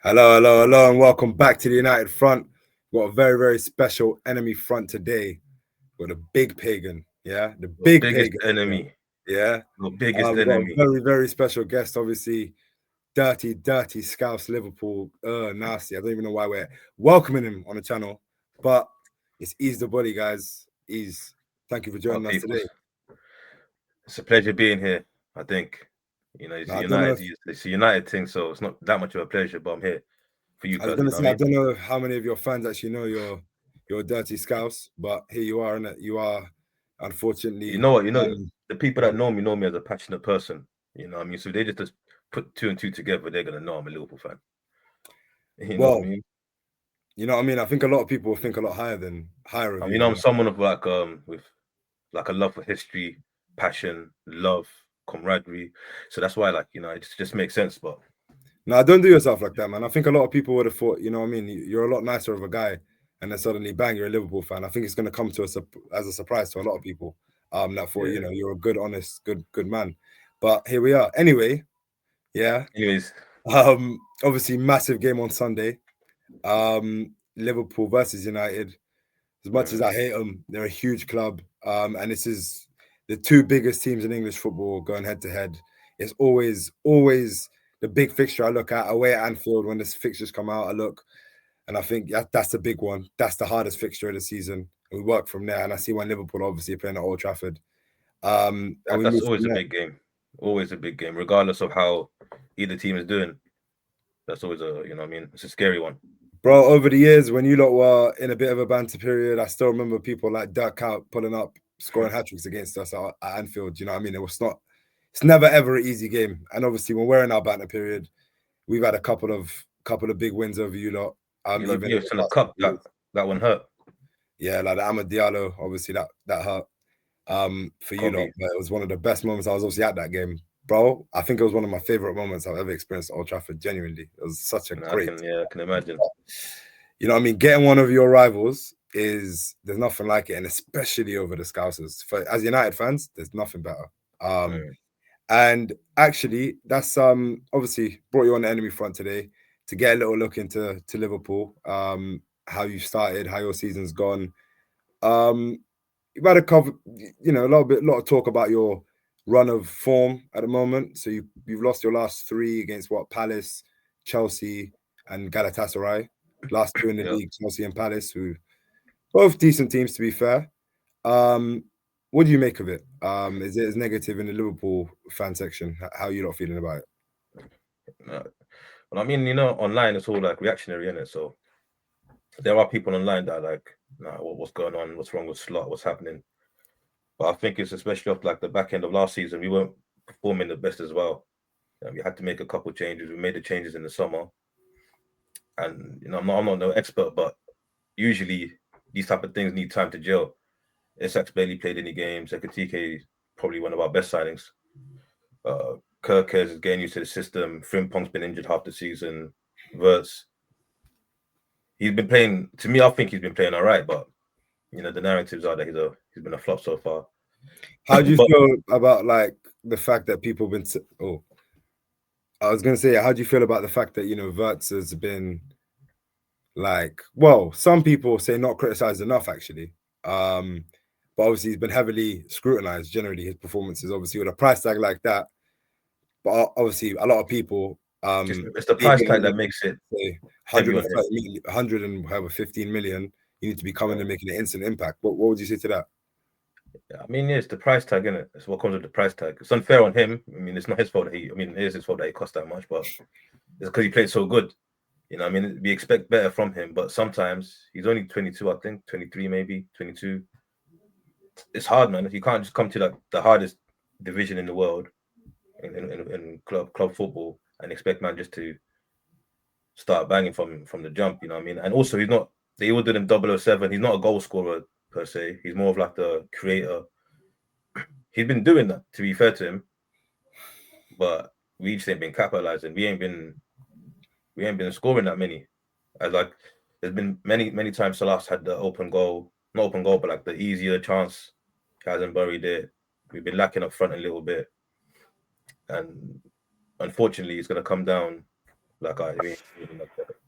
Hello, and welcome back to the United Front. We've got a very, very special enemy front today. We've got a big pagan, the Your big biggest pagan, enemy. yeah. Your biggest We've got a enemy. very, very special guest, obviously. Dirty Scouse Liverpool. Nasty. I don't even know why we're welcoming him on the channel, but it's Ease the Body, guys. Thank you for joining us today. It's a pleasure being here. I think, it's Now, a United thing, so it's not that much of a pleasure, but I'm here for you I was guys. gonna say, I don't know how many of your fans actually know you're Dirty Scouse, but here you are, innit? You are, unfortunately. You know what? The people that know me as a passionate person. You know what I mean? So they just put two and two together, they're gonna know I'm a Liverpool fan. You know what I mean? You know what I mean? I think a lot of people think a lot higher of you. I'm someone of with like a love for history, passion, love, camaraderie. So that's why it just makes sense. But no, don't do yourself like that, man. I think a lot of people would have thought, you know what I mean? You're a lot nicer of a guy, and then suddenly, bang, you're a Liverpool fan. I think it's going to come to us as a surprise to a lot of people. That thought, you're a good, honest, good man. But here we are. Anyway, yeah. Anyways, obviously, massive game on Sunday. Liverpool versus United. As much as I hate them, they're a huge club. And this is the two biggest teams in English football going head to head. It's always the big fixture I look at away at Anfield. When the fixtures come out, I look and I think that's the big one. That's the hardest fixture of the season. And we work from there. And I see when Liverpool obviously playing at Old Trafford. That's always a big game. Always a big game, regardless of how either team is doing. That's always it's a scary one. Bro, over the years, when you lot were in a bit of a banter period, I still remember people like Dirk Kuyt pulling up, scoring hat-tricks against us at Anfield. You know what I mean? It's never ever an easy game. And obviously, when we're in our banter period, we've had a couple of big wins over you lot. Even in the cup, that one hurt. Yeah, like the Amad Diallo, obviously that hurt. For you lot, but it was one of the best moments. I was obviously at that game, bro. I think it was one of my favorite moments I've ever experienced at Old Trafford. Genuinely, it was such a great. I can imagine. You know what I mean? Getting one of your rivals there's nothing like it, and especially over the Scousers. As United fans, there's nothing better. And actually, that's obviously brought you on the enemy front today to get a little look into Liverpool, how you started, how your season's gone. You've had a lot of talk about your run of form at the moment. So you've lost your last three against Palace, Chelsea, and Galatasaray. Last two in the league, Chelsea and Palace, who both decent teams to be fair. What do you make of it? Is it as negative in the Liverpool fan section? How are you not feeling about it? Well, I mean, online it's all like reactionary, isn't it? So there are people online that are like, nah, what's going on? What's wrong with Slot? What's happening? But I think it's especially off like the back end of last season, we weren't performing the best as well. We had to make a couple changes. We made the changes in the summer. And I'm not no expert, but usually these type of things need time to gel. Isak's barely played any games. Ekatike is probably one of our best signings. Kirkers is getting used to the system. Frimpong's been injured half the season. Wirtz, he's been playing. To me, I think he's been playing all right, but the narratives are that he's been a flop so far. How do you feel about like the fact that people have been? I was gonna say, how do you feel about the fact that Wirtz has been like? Well, some people say not criticized enough, actually. But obviously he's been heavily scrutinized. Generally, his performances, obviously, with a price tag like that. But obviously, a lot of people. It's the price tag that makes it. 115 million. You need to be coming and making an instant impact. What would you say to that? I mean, it's the price tag, isn't it? It's what comes with the price tag. It's unfair on him. I mean, it's not his fault it is his fault that he cost that much, but it's because he played so good. I mean, we expect better from him, but sometimes he's only 22, I think, 23 maybe, 22. It's hard, man. You can't just come to the hardest division in the world in club football and expect man just to start banging from the jump, you know what I mean? And also, they all did him 007. He's not a goal scorer per se. He's more of like the creator. He's been doing that, to be fair to him, but we just ain't been capitalizing. We ain't been scoring that many. There's been many times Salah's had the not open goal, but like the easier chance. He hasn't buried it. We've been lacking up front a little bit, and unfortunately, it's going to come down Like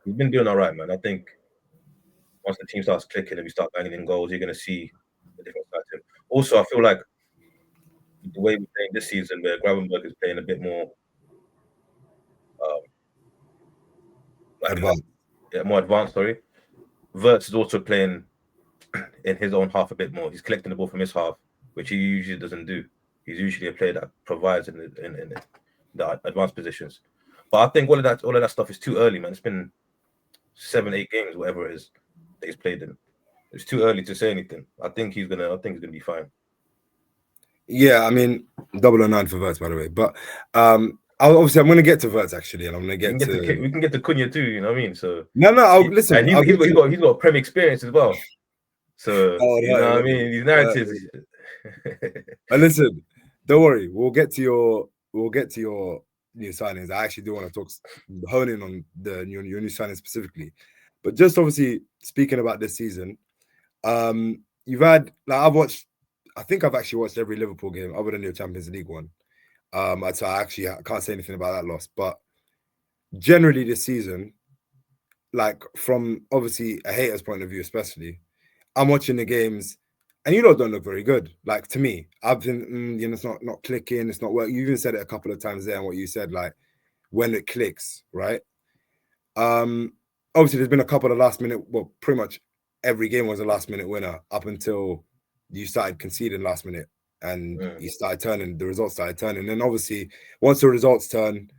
he's been doing all right, man. I think once the team starts clicking and we start banging in goals, you're gonna see the difference side to him. Also, I feel like the way we're playing this season, where Gravenberg is playing a bit more Advanced. more advanced. Sorry, Wirtz is also playing in his own half a bit more. He's collecting the ball from his half, which he usually doesn't do. He's usually a player that provides in the advanced positions. But I think all of that stuff is too early, man. It's been 7-8 games, whatever it is that he's played in. It's too early to say anything. I think he's gonna be fine. Yeah, I mean 009 for Wirtz, by the way. But obviously I'm gonna get to Wirtz actually, and I'm gonna get to we can get to Cunha too. You know what I mean? So listen. And he's got Premier experience as well. So you know what I mean? These narratives. But listen, don't worry. We'll get to your new signings. I actually do want to hone in on your new signings specifically. But just obviously speaking about this season, you've had I think I've actually watched every Liverpool game other than your Champions League one. So I can't say anything about that loss. But generally this season, like from obviously a hater's point of view, especially, I'm watching the games and you lot don't look very good. Like to me, I've been, it's not clicking, it's not working. You even said it a couple of times there and what you said, like when it clicks, right? Obviously there's been a couple of last minute, well, pretty much every game was a last minute winner up until you started conceding last minute and you started turning, the results started turning. And then obviously once the results turn,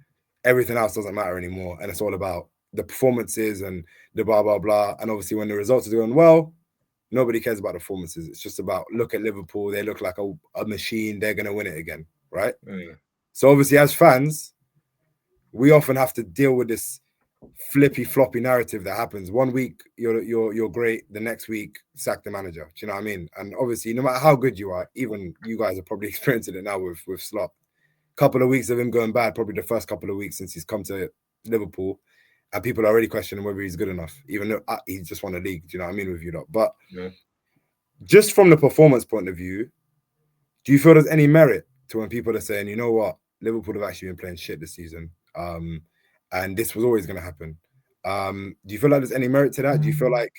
everything else doesn't matter anymore. And it's all about the performances and the blah, blah, blah. And obviously when the results are going well, nobody cares about the performances. It's just about, look at Liverpool. They look like a machine. They're going to win it again, right? So obviously as fans, we often have to deal with this flippy floppy narrative that happens. One week you're great, the next week sack the manager. Do you know what I mean? And obviously no matter how good you are, even you guys are probably experiencing it now with Slot. Couple of weeks of him going bad, probably the first couple of weeks since he's come to Liverpool, and people are already questioning whether he's good enough, even though he just won a league. Do you know what I mean with you lot? But just from the performance point of view, do you feel there's any merit to when people are saying, you know what, Liverpool have actually been playing shit this season, and this was always going to happen? Do you feel like there's any merit to that? Do you feel like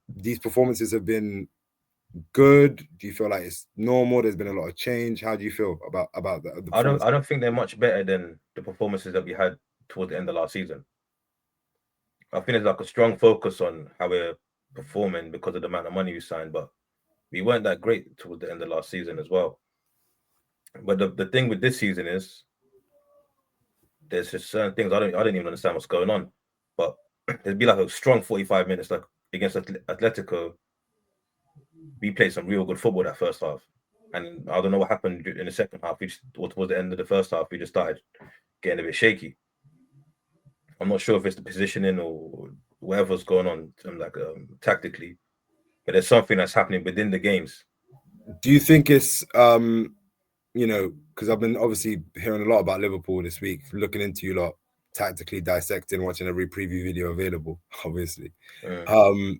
these performances have been good? Do you feel like it's normal? There's been a lot of change. How do you feel about the I don't think they're much better than the performances that we had towards the end of last season. I think there's like a strong focus on how we're performing because of the amount of money we signed, but we weren't that great towards the end of last season as well. But the thing with this season is there's just certain things I don't even understand what's going on. But there'd be like a strong 45 minutes, like against Atletico. We played some real good football that first half, and I don't know what happened in the second half. Towards the end of the first half, we just started getting a bit shaky. I'm not sure if it's the positioning or whatever's going on, tactically, but there's something that's happening within the games. Do you think it's because I've been obviously hearing a lot about Liverpool this week, looking into you lot, tactically dissecting, watching every preview video available, obviously. Do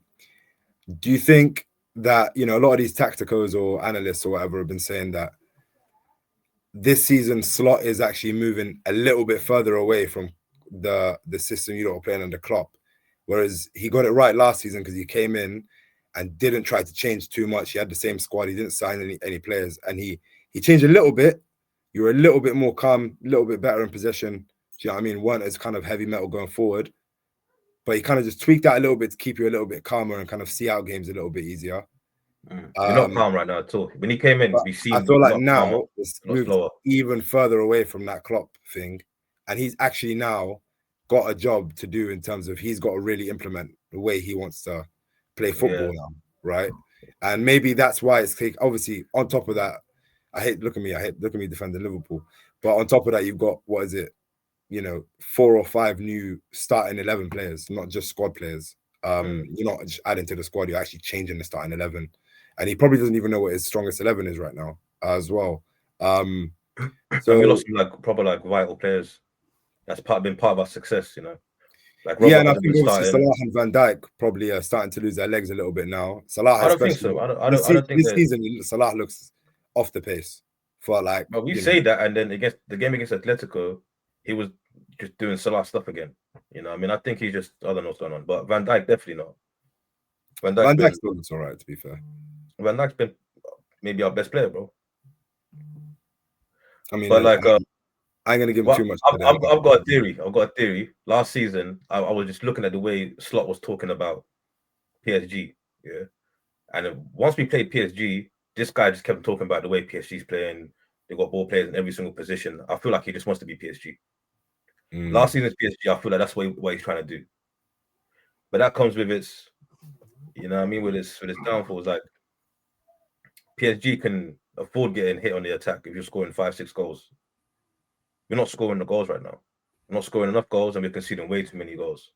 you think that, a lot of these tacticos or analysts or whatever have been saying that this season Slot is actually moving a little bit further away from the system you lot are playing under Klopp, whereas he got it right last season because he came in and didn't try to change too much. He had the same squad. He didn't sign any players, and he changed a little bit. You were a little bit more calm, a little bit better in possession. Do you know what I mean? Weren't as kind of heavy metal going forward, but he kind of just tweaked that a little bit to keep you a little bit calmer and kind of see out games a little bit easier. We're not calm right now at all. When he came in, we I feel like now it's moved even further away from that Klopp thing, and he's actually now got a job to do in terms of he's got to really implement the way he wants to play football now, right? And maybe that's why it's obviously on top of that. Look at me defending Liverpool, but on top of that, you've got 4 or 5 new starting 11 players, not just squad players. You're not just adding to the squad; you're actually changing the starting 11. And he probably doesn't even know what his strongest 11 is right now as well. So we lost some proper vital players. That's been part of our success, Like Robert, and I think obviously Salah and Van Dijk probably are starting to lose their legs a little bit now. Salah, I don't think so. I don't think this season Salah looks off the pace for But we say that, and then against the game against Atletico, he was just doing Salah stuff again. You know, I mean, I think he's just, I don't know what's going on, but Van Dijk definitely not. Van Dijk still looks all right, to be fair. Van Dijk's been maybe our best player, bro. I mean, but like, I ain't gonna give him too much. I've got a theory. I've got a theory. Last season, I was just looking at the way Slot was talking about PSG, yeah. And once we played PSG, this guy just kept talking about the way PSG's playing. They got ball players in every single position. I feel like he just wants to be PSG. Last season's PSG, I feel like that's what he's trying to do. But that comes with its, you know what I mean, with its downfalls. Like PSG can afford getting hit on the attack if you're scoring 5-6 goals. We're not scoring the goals right now. We're not scoring enough goals, and we're conceding way too many goals.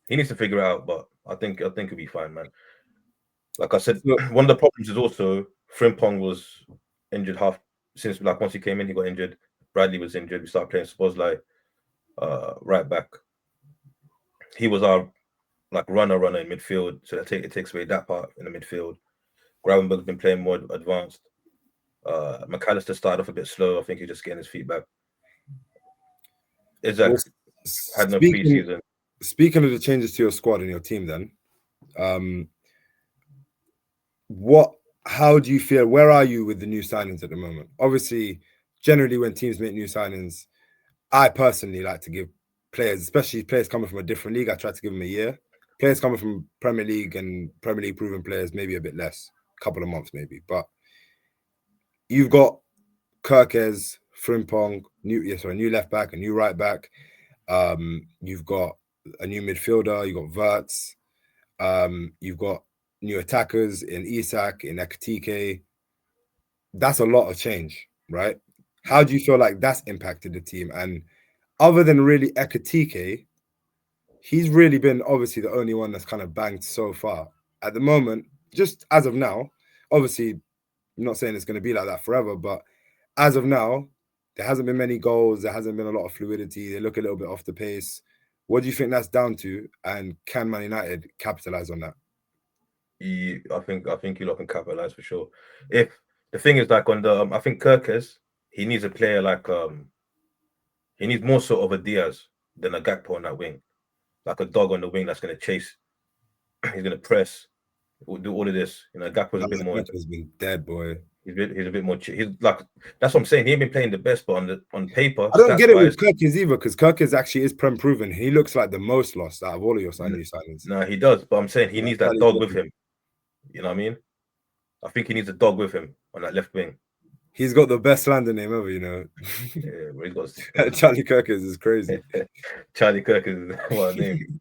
He needs to figure it out, but I think he'll be fine, man. Like I said, one of the problems is also Frimpong was injured since once he came in, he got injured. Bradley was injured. We started playing Szoboszlai right back. He was our runner in midfield, so it takes away that part in the midfield. Gravenberg's been playing more advanced. McAllister started off a bit slow. I think he's just getting his feet back. Isaac had no preseason. Speaking of the changes to your squad and your team, then, how do you feel? Where are you with the new signings at the moment? Obviously, generally when teams make new signings, I personally like to give players, especially players coming from a different league, I try to give them a year. Players coming from Premier League and Premier League proven players, maybe a bit less, a couple of months maybe. But you've got Kirkes, Frimpong, new left back, a new right back. You've got a new midfielder. You've got Wirtz. You've got new attackers in Isak, in Ekitike. That's a lot of change, right? How do you feel like that's impacted the team? And other than really Ekitike, he's really been obviously the only one that's kind of banged so far. At the moment, just as of now, obviously, I'm not saying it's going to be like that forever, but as of now, there hasn't been many goals. There hasn't been a lot of fluidity. They look a little bit off the pace. What do you think that's down to? And can Man United capitalize on that? I think you lot can capitalize for sure. If the thing is like on the, I think Kirkes, he needs a player like he needs more sort of a Diaz than a Gakpo on that wing, like a dog on the wing that's going to chase. He's going to press, do all of this. You know, Gakpo's a bit more. Gakpo's been dead, boy. He's a bit more. He's like, that's what I'm saying. He ain't been playing the best, but on paper, I don't get it with Kirkes either, because Kirkes actually is prem proven. He looks like the most lost out of all of your new signings. No, he does, but I'm saying he needs that dog with him. You know what I mean? I think he needs a dog with him on that left wing. He's got the best slander name ever, you know. Yeah, he's got Charlie Kirkes is crazy. Charlie Kirkes is what a name.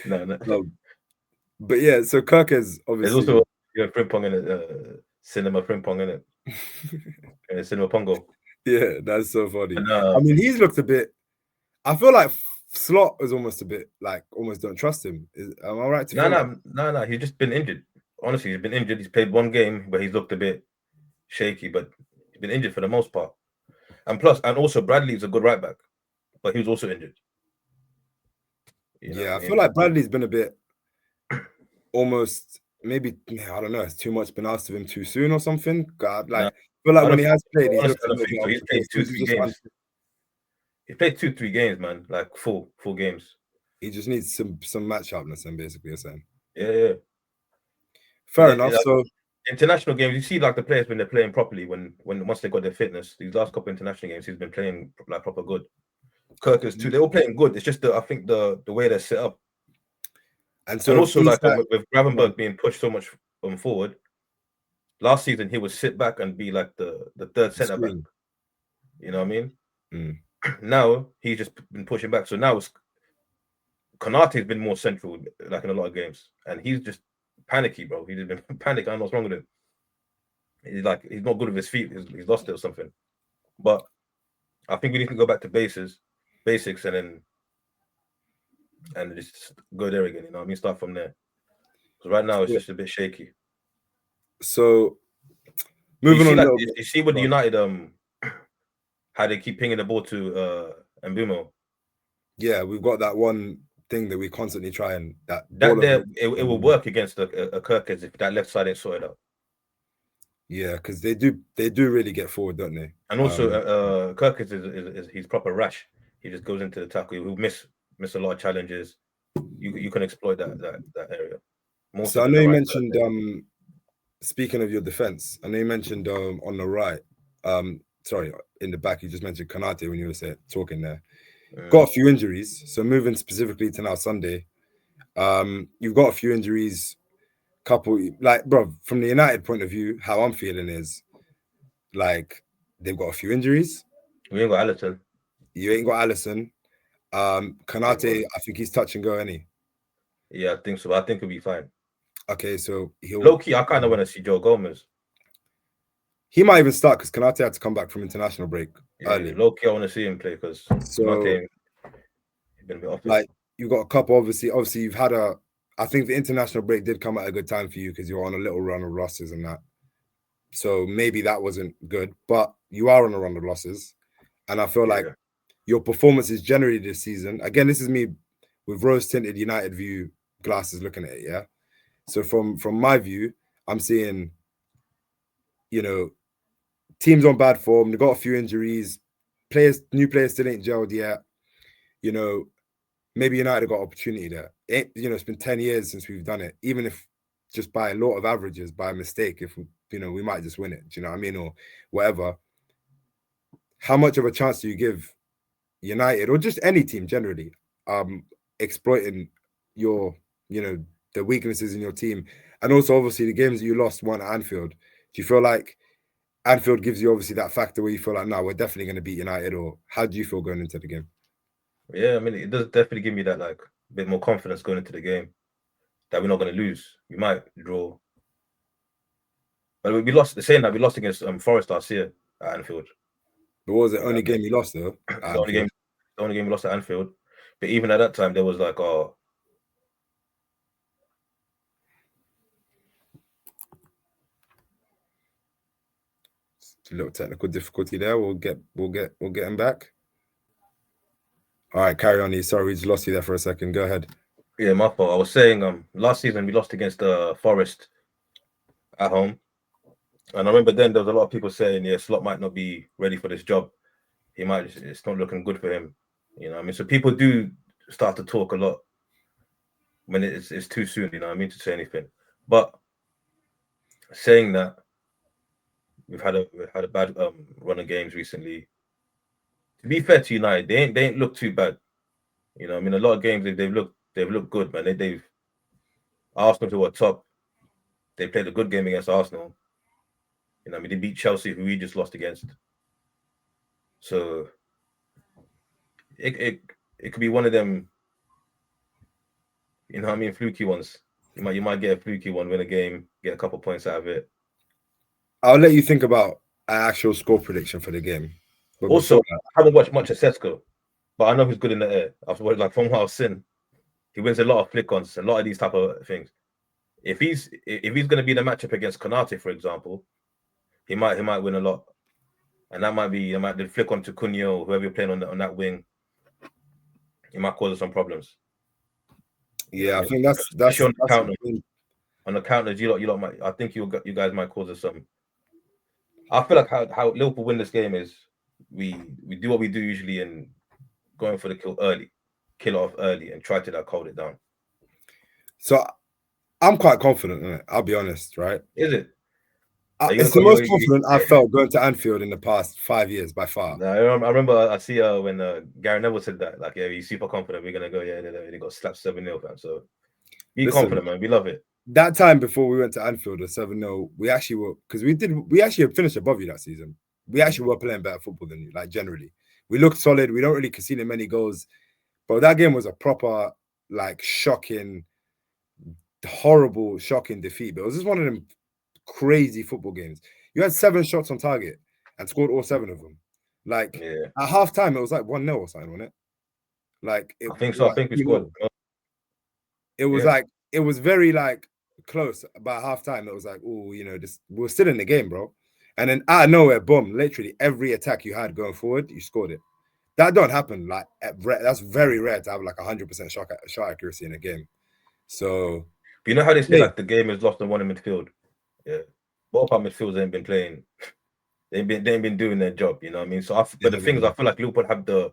No. But yeah, so Kirkes obviously. There's also Frimpong in it, Cinema Frimpong in it. Cinema Pongo. Yeah, that's so funny. And, I mean, he's looked a bit. I feel like Slot is almost a bit like almost don't trust him. Am I right? No. He's just been injured. Honestly, he's been injured. He's played one game, but he's looked a bit shaky. But he's been injured for the most part. And also Bradley's a good right back, but he was also injured. I feel like Bradley's been a bit almost maybe, I don't know, it's too much been asked of him too soon or something. God, I feel like when he has played, he's played 2-3 games. He played 2-3 games, man, like full games. He just needs some match sharpness, and basically you're saying. Yeah. Fair enough. So international games, you see like the players when they're playing properly, when once they got their fitness, these last couple of international games, he's been playing like proper good. Kirkes too, they're all playing good. It's just I think the way they're set up. And also like with Gravenberg being pushed so much forward, last season he would sit back and be like the third centre back. You know what I mean? Now he's just been pushing back. So now Konate's been more central, like in a lot of games, and he's just panicky, bro. He's been panic. I don't know what's wrong with him. He's not good with his feet. He's lost it or something. But I think we need to go back to basics, and just go there again. You know what I mean? Start from there. Because right now it's just a bit shaky. So moving on. You see with United, how they keep pinging the ball to Mbumo. Yeah, we've got that one thing that we constantly try and it will work against a Kirkes if that left side ain't sorted out. Yeah, because they do really get forward, don't they? And also Kirkes is he's proper rash. He just goes into the tackle. He'll miss miss a lot of challenges. You can exploit that area. More So so I than know the you right mentioned side. speaking of your defense, I know you mentioned on the right, sorry, in the back, you just mentioned Kanate when you were talking there. Got a few injuries. So moving specifically to now Sunday, you've got a few injuries, couple like bro, from the United point of view, how I'm feeling is like they've got a few injuries. We ain't got Allison. You ain't got Allison. Kanate, I think he's touch and go, any. Yeah, I think so. I think he'll be fine. Okay, so Low key, I kind of want to see Joe Gomez. He might even start because Kanate had to come back from international break early. Low key, I want to see him play because So he's been a bit off it. like you got a couple. Obviously, you've had a. I think the international break did come at a good time for you because you're on a little run of losses and that. So maybe that wasn't good, but you are on a run of losses, and I feel like your performances generally this season. Again, this is me with rose tinted United view glasses looking at it. Yeah. So from my view, I'm seeing, teams on bad form. They've got a few injuries. New players still ain't gelled yet. Maybe United have got opportunity there. It's been 10 years since we've done it. Even if just by a lot of averages, by mistake, if we might just win it. Do you know what I mean? Or whatever. How much of a chance do you give United or just any team generally, exploiting your, the weaknesses in your team? And also obviously the games that you lost weren't at Anfield. Do you feel like Anfield gives you obviously that factor where you feel like, no, we're definitely going to beat United? Or how do you feel going into the game? Yeah, I mean, it does definitely give me that like a bit more confidence going into the game that we're not going to lose. We might draw, but we lost. Saying that we lost against Forest last year at Anfield. But what was the only game you lost though? The only game we lost at Anfield. But even at that time, there was like, a little technical difficulty there. We'll get him back. All right, carry on. Sorry, we just lost you there for a second. Go ahead. Yeah, my fault. I was saying, last season we lost against Forest at home, and I remember then there was a lot of people saying, yeah, Slot might not be ready for this job. It's not looking good for him. You know what I mean? So people do start to talk a lot when it's too soon, you know what I mean, to say anything. But saying that, we've had a bad run of games recently. To be fair to United, they ain't looked too bad. You know, I mean, a lot of games they've looked good, man. They've Arsenal who are top. They played a good game against Arsenal. You know, I mean, they beat Chelsea, who we just lost against. So it could be one of them. You know what I mean? Fluky ones. You might get a fluky one, win a game, get a couple points out of it. I'll let you think about an actual score prediction for the game. But also, I haven't watched much of Sesko, but I know he's good in the air. I've watched, like, from what I've seen, he wins a lot of flick-ons, a lot of these type of things. If he's going to be in a matchup against Konate, for example, he might win a lot, and that might be flick on to Cunha, whoever you're playing on that wing. It might cause us some problems. Yeah, I think that's on the counter. On the counters, you lot might. I think you guys might cause us some. I feel like how Liverpool win this game is we do what we do usually and going for the kill it off early, and try to hold it down. So I'm quite confident in it. I'll be honest, right? Is it? It's the most confident I've felt going to Anfield in the past 5 years by far. I remember I see when Gary Neville said that, like, yeah, he's super confident we're gonna go. Yeah, they got slapped 7-0, fam. So be confident, man. We love it. That time before we went to Anfield at 7-0, we actually were, because we actually finished above you that season. We actually were playing better football than you, like generally. We looked solid. We don't really concede many goals. But that game was a proper, like, horrible, shocking defeat. But it was just one of them crazy football games. You had 7 shots on target and scored all 7 of them. Like, at half time, it was like 1-0 or something, wasn't it? Like, I think so. I think we scored. It was like, it was very, like, close. About half time, it was like, oh, we're still in the game, bro. And then out of nowhere, boom, literally every attack you had going forward, you scored it. That don't happen. Like, that's very rare to have like 100% shot accuracy in a game. So, but you know how they say, like, the game is lost and won in midfield. Yeah, both our midfielders ain't been playing. They ain't been doing their job. You know what I mean? So, but the thing is, I feel like Liverpool have the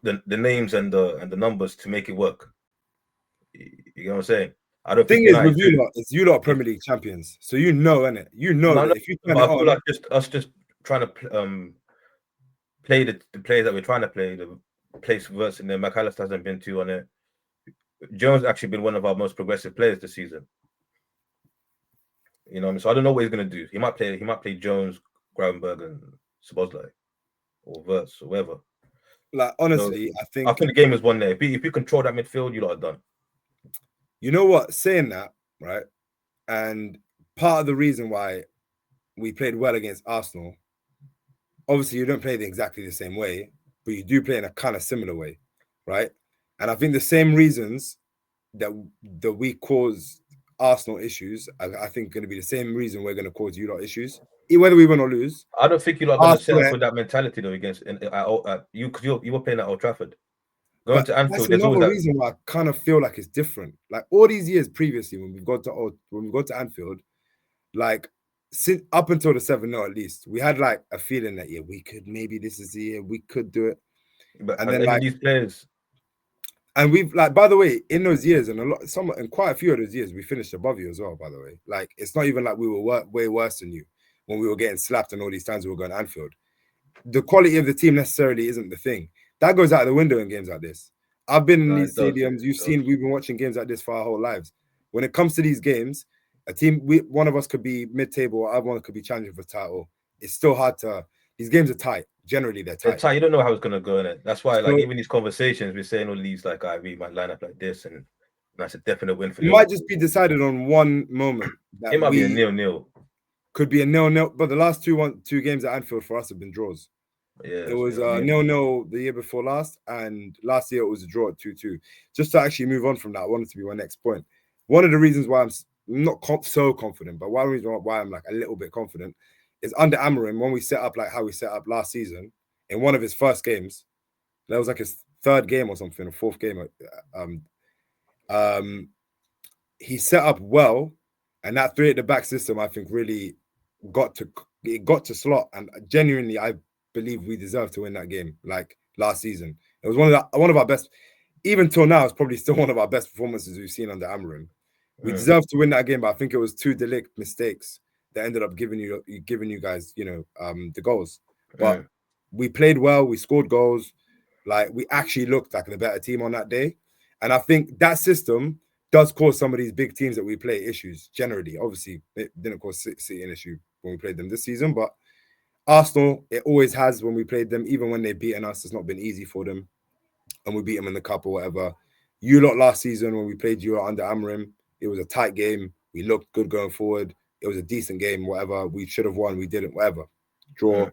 the names and the numbers to make it work. You know what I'm saying? I don't Thing think is with United you should. lot, is you lot are Premier League champions, so you know, innit? You know No, that if you turn it but I feel on, like us trying to play the players that we're trying to play, the place versus the McAllister hasn't been too on it. Jones actually been one of our most progressive players this season. You know what I mean? So I don't know what he's gonna do. He might play Jones, Gravenberg, and Szoboszlai, or Verts, or whatever. like So honestly, I I think think the game is one there. If you control that midfield, you lot are done. you know what? Saying that, right? And part of the reason why we played well against Arsenal, obviously you don't play exactly the same way, but you do play in a kind of similar way, right? And I think the same reasons that we cause Arsenal issues, I think going to be the same reason we're going to cause you lot issues, whether we win or lose. I don't think you lot are going to set up with that mentality though against you, because you were playing at Old Trafford. Going But to Anfield, that's there's always another that. reason why I kind of feel like it's different. Like all these years previously, when we've got to Anfield, like since up until the 7-0 at least, we had like a feeling that we could, maybe this is the year we could do it. But And then even like these players, and we've like, by the way, in those years and quite a few of those years, we finished above you as well, by the way. Like it's not even like we were way worse than you when we were getting slapped and all these times we were going to Anfield. The quality of the team necessarily isn't the thing. That goes out the window in games like this. I've been in these stadiums. You've seen, we've been watching games like this for our whole lives. When it comes to these games, a team, one of us could be mid-table, or other one could be challenging for title. It's still hard to. These games are tight. Generally, they're tight. You don't know how it's gonna go in it. That's why, like, So, even these conversations, we're saying all these like, we might line up like this, and that's a definite win for it might just be decided on one moment. That it might be a 0-0. Could be a 0-0, but the last two games at Anfield for us have been draws. Yeah, it was 0-0 the year before last, and last year it was a draw at 2-2. Just to actually move on from that, I wanted to be my next point. One of the reasons why I'm not so confident, but one reason why I'm like a little bit confident is under Amorim, when we set up like how we set up last season, in one of his first games, that was like his third game or something, or fourth game. He set up well, and that three at the back system, I think, really got to slot. And genuinely, I believe we deserve to win that game. Like last season, it was one of our best. Even till now, it's probably still one of our best performances we've seen under Amorim. We deserved to win that game, but I think it was two delict mistakes that ended up giving you guys, the goals. But we played well. We scored goals. Like we actually looked like the better team on that day, and I think that system does cause some of these big teams that we play issues generally. Obviously, it didn't cause City an issue when we played them this season, but Arsenal, it always has when we played them. Even when they've beaten us, it's not been easy for them, and we beat them in the cup or whatever. You lot last season when we played you under Amorim, it was a tight game. We looked good going forward. It was a decent game, whatever. We should have won. We didn't, whatever. Draw.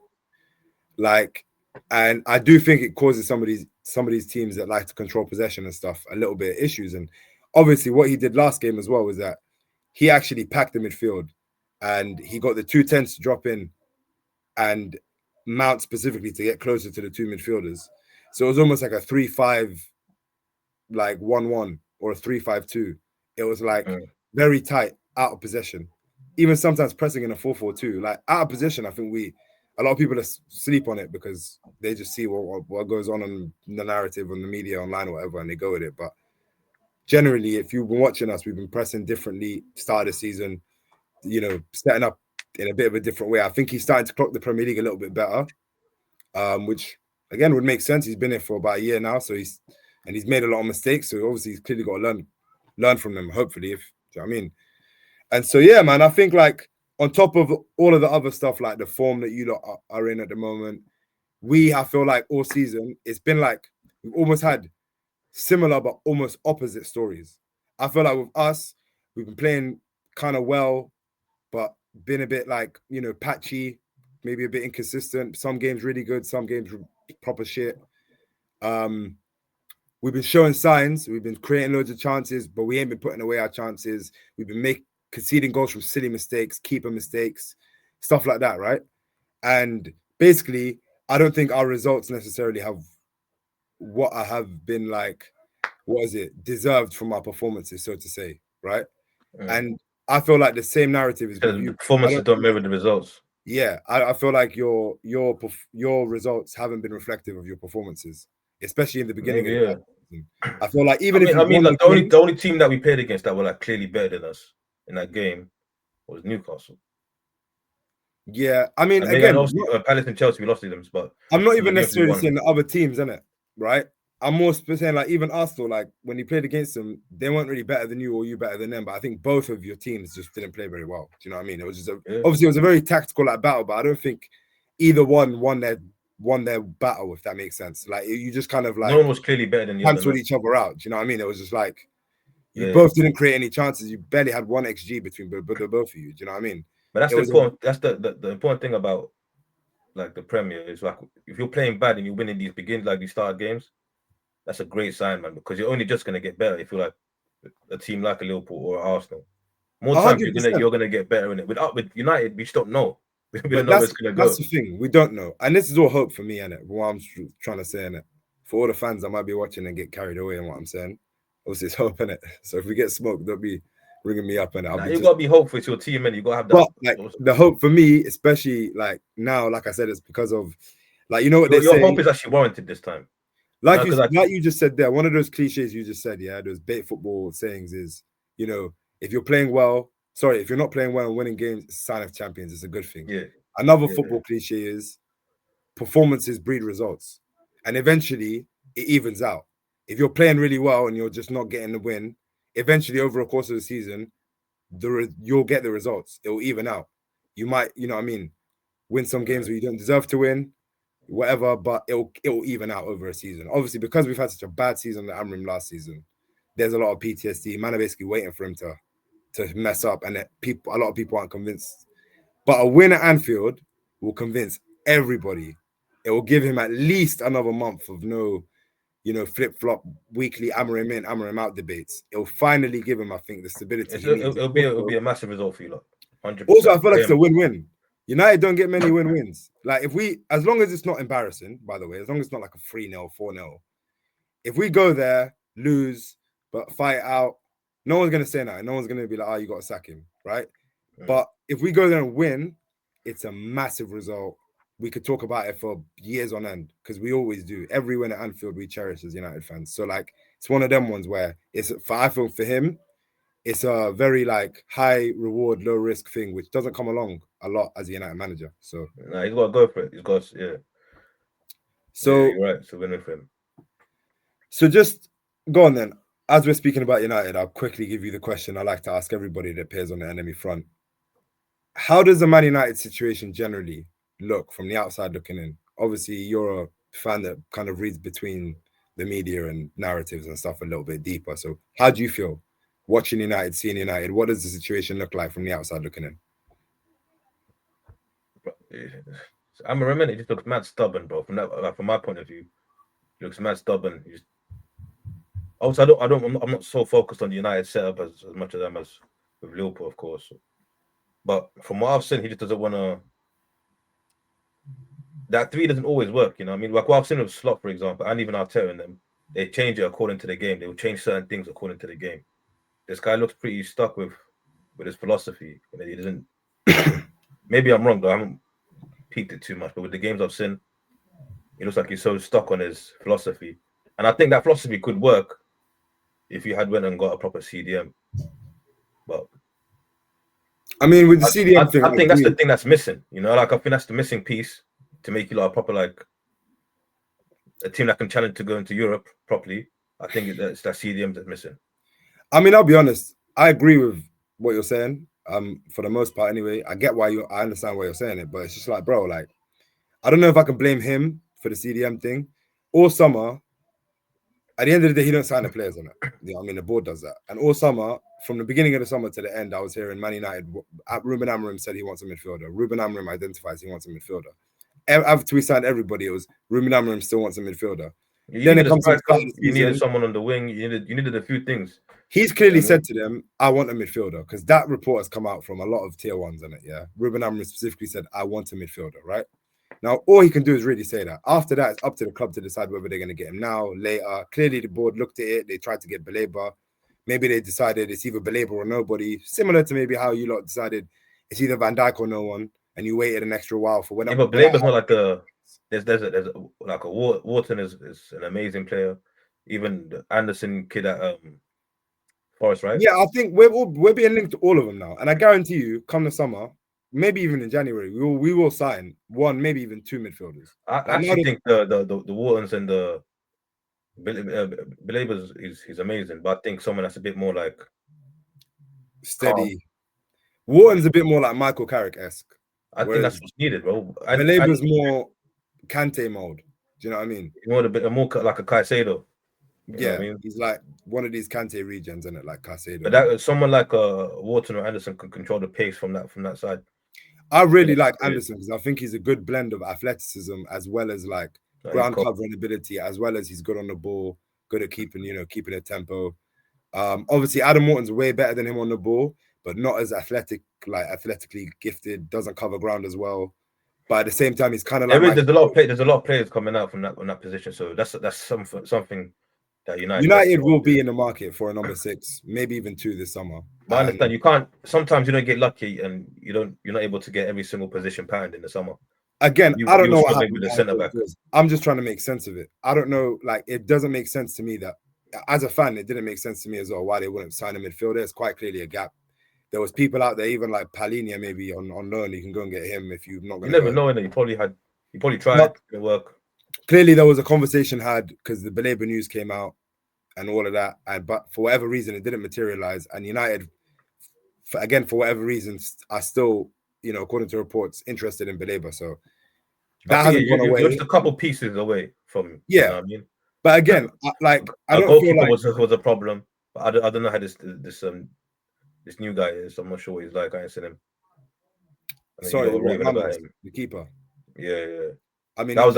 Like, and I do think it causes some of these teams that like to control possession and stuff a little bit of issues. And obviously what he did last game as well was that he actually packed the midfield and he got the 210s to drop in and Mount specifically to get closer to the two midfielders. So it was almost like a 3-5, like 1-1 or a 3-5-2. It was like very tight, out of possession. Even sometimes pressing in a 4-4-2, like out of possession. I think a lot of people sleep on it because they just see what goes on the narrative, on the media, online, or whatever, and they go with it. But generally, if you've been watching us, we've been pressing differently. Start of the season, setting up in a bit of a different way. I think he's starting to clock the Premier League a little bit better, which again would make sense. He's been here for about a year now, so he's made a lot of mistakes. So obviously, he's clearly got to learn from them. Hopefully, do you know what I mean? And so yeah, man, I think like on top of all of the other stuff, like the form that you lot are in at the moment, I feel like all season it's been like we've almost had similar but almost opposite stories. I feel like with us, we've been playing kind of well, but been a bit like, patchy, maybe a bit inconsistent. Some games really good, some games proper shit. We've been showing signs, we've been creating loads of chances, but we ain't been putting away our chances. We've been conceding goals from silly mistakes, keeper mistakes, stuff like that, right? And basically, I don't think our results necessarily have what I have been like, deserved from our performances, so to say, right? And I feel like the same narrative is with you. The performances don't mirror the results. Yeah, I feel like your results haven't been reflective of your performances. especially in the beginning Maybe, of the season. I feel like even if I mean, like the the only team that we played against that were like clearly better than us in that game was Newcastle. Yeah, I mean, And again, obviously Palace and Chelsea, we lost to them, but I'm not in the even games we necessarily won. saying the other teams, innit? Right? I'm more saying like even Arsenal, like when you played against them, they weren't really better than you or you better than them. But I think both of your teams just didn't play very well. Do you know what I mean? It was just obviously it was a very tactical like battle, but I don't think either one won their battle, if that makes sense. Like you just kind of like no one was clearly better than the other. Cancelled each other out. Do you know what I mean? It was just like you both didn't create any chances. You barely had one XG between both of you. Do you know what I mean? But that's the important. That's the important thing about like the Premier is like if you're playing bad and you're winning these you start games, that's a great sign, man. Because you're only just gonna get better if you're like a team like a Liverpool or Arsenal. More times you're gonna get better in it. With United, we just don't know. We don't know where it's gonna go. That's the thing. We don't know, and this is all hope for me, innit? What I'm trying to say, innit? For all the fans that might be watching and get carried away in what I'm saying, obviously it's hope, innit? So if we get smoked, don't be ringing me up, innit? You gotta be hopeful. It's your team, and you gotta have that. But like the hope for me, especially like now, like I said, is because of like you know what your hope is actually warranted this time. Like you just said there, one of those cliches you just said, yeah, those bait football sayings is, you know, if you're playing well, if you're not playing well and winning games, it's a sign of champions. It's a good thing. Yeah. Another football cliche is performances breed results. And eventually it evens out. If you're playing really well and you're just not getting the win, eventually over the course of the season, you'll get the results. It will even out. You might, you know what I mean, win some games where you don't deserve to win, whatever, but it'll even out over a season. Obviously, because we've had such a bad season at Amorim last season, there's a lot of PTSD. Man are basically waiting for him to mess up, and a lot of people aren't convinced. But a win at Anfield will convince everybody. It will give him at least another month of no, flip-flop weekly Amorim in, Amorim out debates. It'll finally give him, I think, the stability he needs. It'll be a massive result for you, lot. 100%. Also, I feel like it's a win-win. United don't get many win-wins. Like as long as it's not embarrassing, by the way, as long as it's not like a 3-0, 4-0. If we go there, lose, but fight out, no one's gonna say that. No one's gonna be like, "Oh, you got to sack him," right? Yeah. But if we go there and win, it's a massive result. We could talk about it for years on end because we always do. Every win at Anfield, we cherish as United fans. So like, it's one of them ones where I feel for him, it's a very like high reward, low risk thing, which doesn't come along a lot as a United manager. So he's got to go for it. He's got So you're right. So win for him. So just go on then. As we're speaking about United, I'll quickly give you the question I like to ask everybody that appears on the enemy front. How does the Man United situation generally look from the outside looking in? Obviously, you're a fan that kind of reads between the media and narratives and stuff a little bit deeper. So how do you feel watching United, seeing United? What does the situation look like from the outside looking in? Amorim, it just looks mad stubborn, bro. From my point of view, he looks mad stubborn. Also, I'm not so focused on the United setup as much as with Liverpool, of course. But from what I've seen, he just doesn't want to. That 3 doesn't always work, you know. I mean, like what I've seen with Slot, for example, and even Arteta and them, they change it according to the game. They will change certain things according to the game. This guy looks pretty stuck with his philosophy. You know, he doesn't. Maybe I'm wrong, though. I haven't peaked it too much, but with the games I've seen, it looks like he's so stuck on his philosophy, and I think that philosophy could work if you had went and got a proper CDM. But I mean, with the CDM thing, I think that's the thing that's missing. You know, like I think that's the missing piece to make you like a proper like a team that can challenge to go into Europe properly. I think it's that CDM that's missing. I mean, I'll be honest. I agree with what you're saying. For the most part, anyway. I get I understand why you're saying it, but it's just like, bro, like, I don't know if I can blame him for the CDM thing. All summer, at the end of the day, he don't sign the players on it. You know, I mean, the board does that. And all summer, from the beginning of the summer to the end, I was hearing Man United. Ruben Amorim said he wants a midfielder. Ruben Amorim identifies he wants a midfielder. After we signed everybody, it was Ruben Amorim still wants a midfielder. Then it comes to the season, you needed someone on the wing. You needed a few things. He's clearly said to them, "I want a midfielder," because that report has come out from a lot of tier ones in it. Yeah, Ruben Amorim specifically said, "I want a midfielder." Right now, all he can do is really say that. After that, it's up to the club to decide whether they're going to get him now, later. Clearly, the board looked at it. They tried to get Baleba. Maybe they decided it's either Baleba or nobody. Similar to maybe how you lot decided it's either Van Dijk or no one, and you waited an extra while for when. Yeah, but Baleba's not like a there's like a Wharton is an amazing player. Even the Anderson kid at Forest, right? Yeah, I think we're being linked to all of them now, and I guarantee you, come the summer, maybe even in January, we will sign one, maybe even two midfielders. I actually think the Whartons and the Believers he's amazing, but I think someone that's a bit more like steady. calm. Wharton's a bit more like Michael Carrick-esque. I think that's what's needed, bro. Beleba's more Kante mode. Do you know what I mean? More like a Caicedo. You know what I mean? He's like one of these Kante regions, isn't it? Like Caicedo. But that someone like Wharton or Anderson can control the pace from that side. I really like Anderson because I think he's a good blend of athleticism as well as like ground covering ability, as well as he's good on the ball, good at keeping a tempo. Obviously Adam Morton's way better than him on the ball, but not as athletically gifted, doesn't cover ground as well. But at the same time, he's kind of like there's a lot of players coming out from that position. So that's something that United will be in the market for a number 6, maybe even 2 this summer. But I understand you can't. Sometimes you don't get lucky, and you're not able to get every single position patterned in the summer. Again, I don't know what happened with the centre back. I'm just trying to make sense of it. I don't know. Like, it doesn't make sense to me that, as a fan, it didn't make sense to me as well why they wouldn't sign a midfielder. It's quite clearly a gap. There was people out there, even like Palhinha, maybe on loan. You can go and get him if you're not going to. You never know, and you probably tried. It didn't work. Clearly, there was a conversation had because the Belabor news came out and all of that, but for whatever reason, it didn't materialize. And United, for whatever reasons, are still, according to reports, interested in Belabor. So that hasn't gone away. You're just a couple pieces away from. Yeah, you know what I mean. But again, I don't feel like was a problem. But I don't know how this new guy is. I'm not sure what he's like. I ain't seen him. Sorry, the keeper. Yeah. I mean, that was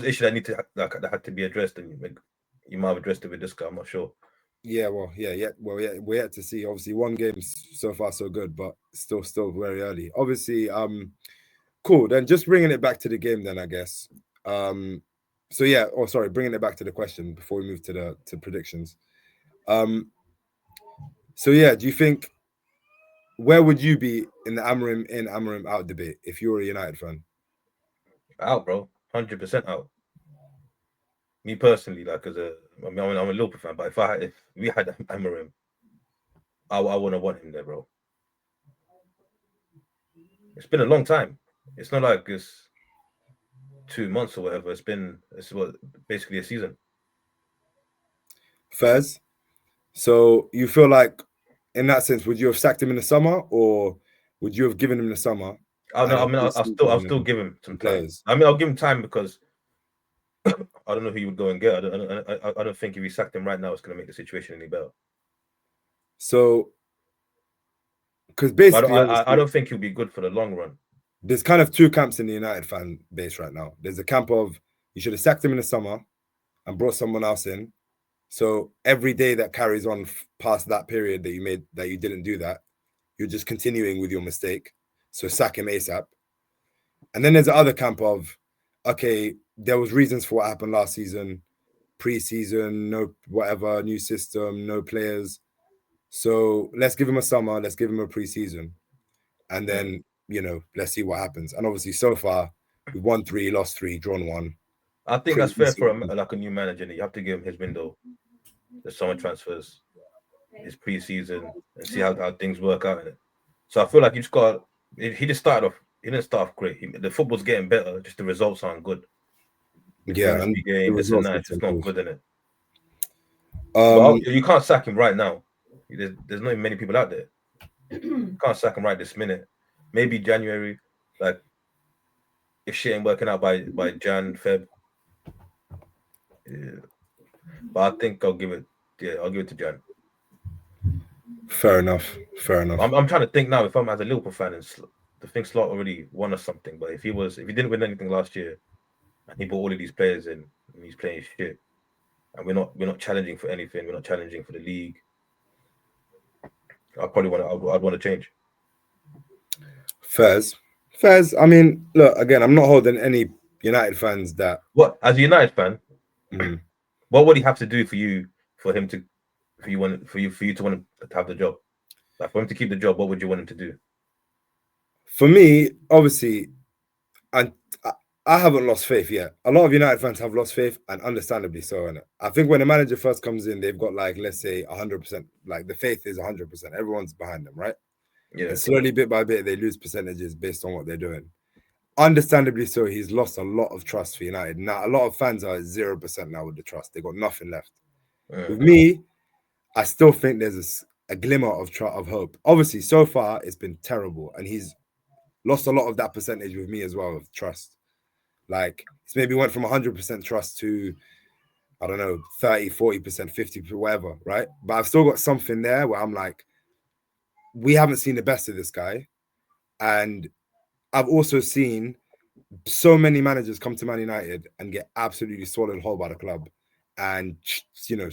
the issue that had to be addressed, and you might have addressed it with this guy. I'm not sure. Yeah, we're yet to see. Obviously, one game so far so good, but still very early. Obviously, cool. Then just bringing it back to the game, then I guess. So yeah. Oh, sorry. Bringing it back to the question before we move to predictions. So yeah, do you think where would you be in the Amorim in, Amorim out debate if you were a United fan? Out, bro. 100% out. Me personally, like I'm a Liverpool fan, but if we had Amorim, I wouldn't want him there, bro. It's been a long time. It's not like it's 2 months or whatever. It's basically a season. Fez. So you feel like, in that sense, would you have sacked him in the summer, or would you have given him the summer? I'll still give him some time. I'll give him time because I don't know who you would go and get. I don't think if you sacked him right now, it's going to make the situation any better. So, because basically, I don't think he'll be good for the long run. There's kind of two camps in the United fan base right now. There's a camp of you should have sacked him in the summer and brought someone else in. So every day that carries on past that period that you didn't do that, you're just continuing with your mistake. So sack him ASAP. And then there's the other camp of, okay, there was reasons for what happened last season, pre-season, no whatever, new system, no players. So let's give him a summer, let's give him a pre-season. And then, let's see what happens. And obviously so far, we've won 3, lost 3, drawn 1. I think that's fair for a new manager. You have to give him his window, the summer transfers, his pre-season, and see how things work out in it. So I feel like he didn't start off great. The football's getting better, just the results aren't good. Yeah, and it's not good in it. But you can't sack him right now. There's not many people out there. You can't sack him right this minute. Maybe January, like if shit ain't working out by Jan, Feb. Yeah. But I think I'll give it to Jan. Fair enough. I'm trying to think now if I'm as a Liverpool fan and the thing Slot already won us something, but if he didn't win anything last year and he brought all of these players in and he's playing shit and we're not challenging for anything, we're not challenging for the league, I'd want to change. Fairs. I mean, look, again, I'm not holding any United fans that. What, as a United fan, what would he have to do for you to want to have the job? Like for him to keep the job, what would you want him to do? For me, obviously, and I haven't lost faith yet. A lot of United fans have lost faith, and understandably so. And I think when a manager first comes in, they've got like, let's say 100%, like the faith is 100%. Everyone's behind them, right? Yeah. And slowly, bit by bit, they lose percentages based on what they're doing. Understandably so, he's lost a lot of trust for United. Now, a lot of fans are 0% now with the trust. They got nothing left. With me, I still think there's a glimmer of hope. Obviously, so far, it's been terrible. And he's lost a lot of that percentage with me as well, of trust. Like, it's maybe went from 100% trust to, I don't know, 30, 40%, 50%, whatever, right? But I've still got something there where I'm like, we haven't seen the best of this guy. And I've also seen so many managers come to Man United and get absolutely swallowed whole by the club and, you know,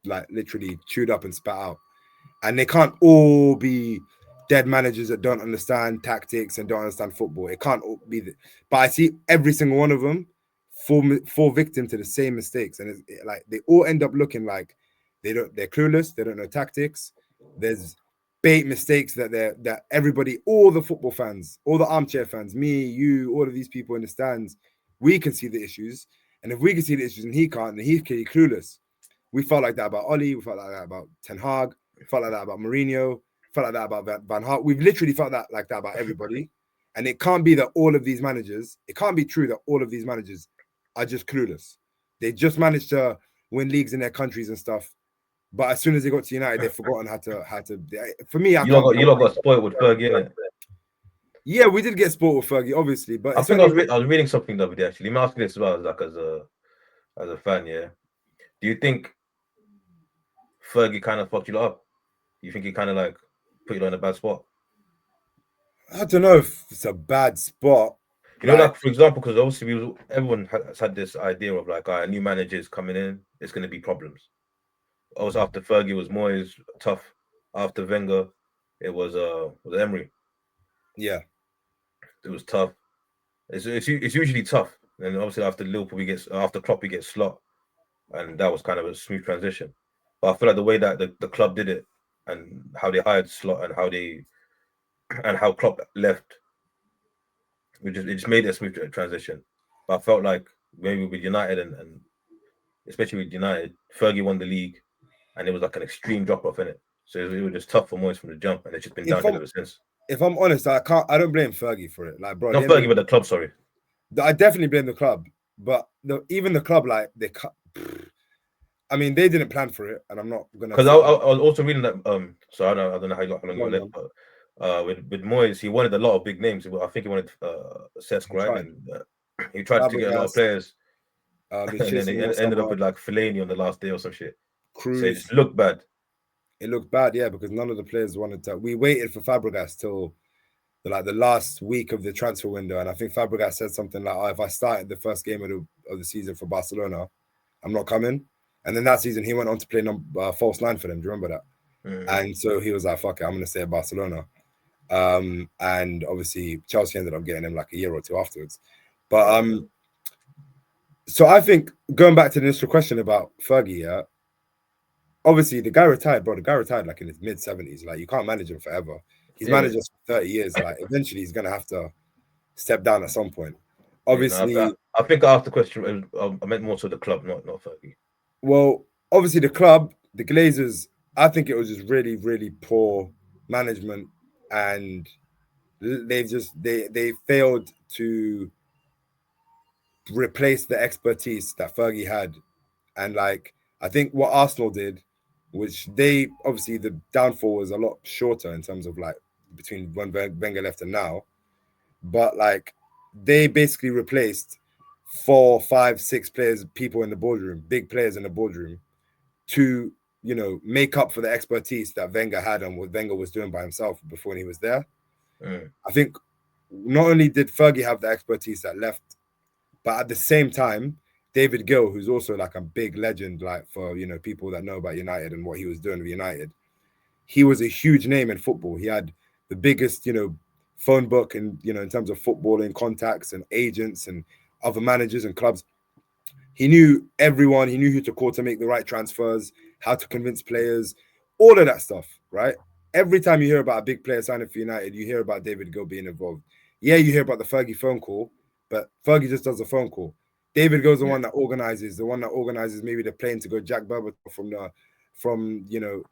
like literally chewed up and spat out. And they can't all be dead managers that don't understand tactics and don't understand football. It can't all be but I see every single one of them fall victim to the same mistakes. And it's like they all end up looking like they're clueless, they don't know tactics. There's bait mistakes that everybody, all the football fans, all the armchair fans, me, you, all of these people in the stands, we can see the issues. And if we can see the issues and he can't, then he's clearly clueless. We felt like that about Oli, we felt like that about Ten Hag, we felt like that about Mourinho, felt like that about Van Gaal. We've literally felt like that about everybody. And it can't be that all of these managers, it can't be true that all of these managers are just clueless. They just managed to win leagues in their countries and stuff. But as soon as they got to United, they've forgotten how to. For me, you lot got spoiled with Fergie, innit? Yeah, we did get spoiled with Fergie, obviously. But I think I was reading something the other day actually. Let me ask you this as well, like as a fan, yeah. Do you think Fergie kind of fucked you lot up? You think he kind of like put you lot in a bad spot? I don't know if it's a bad spot. You know, like for example, because obviously everyone has had this idea of like, new managers coming in, it's going to be problems. Also, after Fergie was Moyes, tough. After Wenger, it was Emery. Yeah, it was tough. It's usually tough, and obviously after Liverpool after Klopp we get Slot, and that was kind of a smooth transition. But I feel like the way that the club did it, and how they hired Slot, and how Klopp left, it just made it a smooth transition. But I felt like maybe with United and especially with United, Fergie won the league, and it was like an extreme drop off in it. So it was just tough for Moyes from the jump, and it's just been downhill ever since. If I'm honest, I don't blame Fergie for it. Like, bro, not Fergie, but the club. Sorry, I definitely blame the club. But even the club, like they cut. I mean, they didn't plan for it, and I'm not gonna. Because I was also reading that. So I don't know how long you left, but with Moyes, he wanted a lot of big names. I think he wanted Cesc, right? And he tried to get a lot of players, and then he ended up with like Fellaini on the last day or some shit. Cruz. So it just looked bad. It looked bad, yeah, because none of the players wanted to. We waited for Fabregas till the last week of the transfer window, and I think Fabregas said something like, "Oh, if I started the first game of the season for Barcelona, I'm not coming." And then that season, he went on to play false nine for them. Do you remember that? Mm-hmm. And so he was like, "Fuck it, I'm going to stay at Barcelona." And obviously, Chelsea ended up getting him like a year or two afterwards. But so I think going back to the initial question about Fergie, yeah. Obviously, the guy retired, bro. The guy retired like in his mid-70s. Like, you can't manage him forever. He's managed us for 30 years. Like, eventually, he's gonna have to step down at some point. Obviously, I think I asked the question. I meant more to the club, not Fergie. Well, obviously, the club, the Glazers. I think it was just really, really poor management, and they failed to replace the expertise that Fergie had, and like I think what Arsenal did, which they obviously the downfall was a lot shorter in terms of like between when Wenger left and now, but like they basically replaced 4, 5, 6 people in the boardroom, big players in the boardroom, to make up for the expertise that Wenger had and what Wenger was doing by himself before he was there. I think not only did Fergie have the expertise that left, but at the same time, David Gill, who's also like a big legend, like for people that know about United and what he was doing with United, he was a huge name in football. He had the biggest, phone book and in terms of footballing contacts and agents and other managers and clubs. He knew everyone. He knew who to call to make the right transfers, how to convince players, all of that stuff, right? Every time you hear about a big player signing for United, you hear about David Gill being involved. Yeah, you hear about the Fergie phone call, but Fergie just does a phone call. David goes the one that organizes, maybe the plane to go Jack Berbatov from the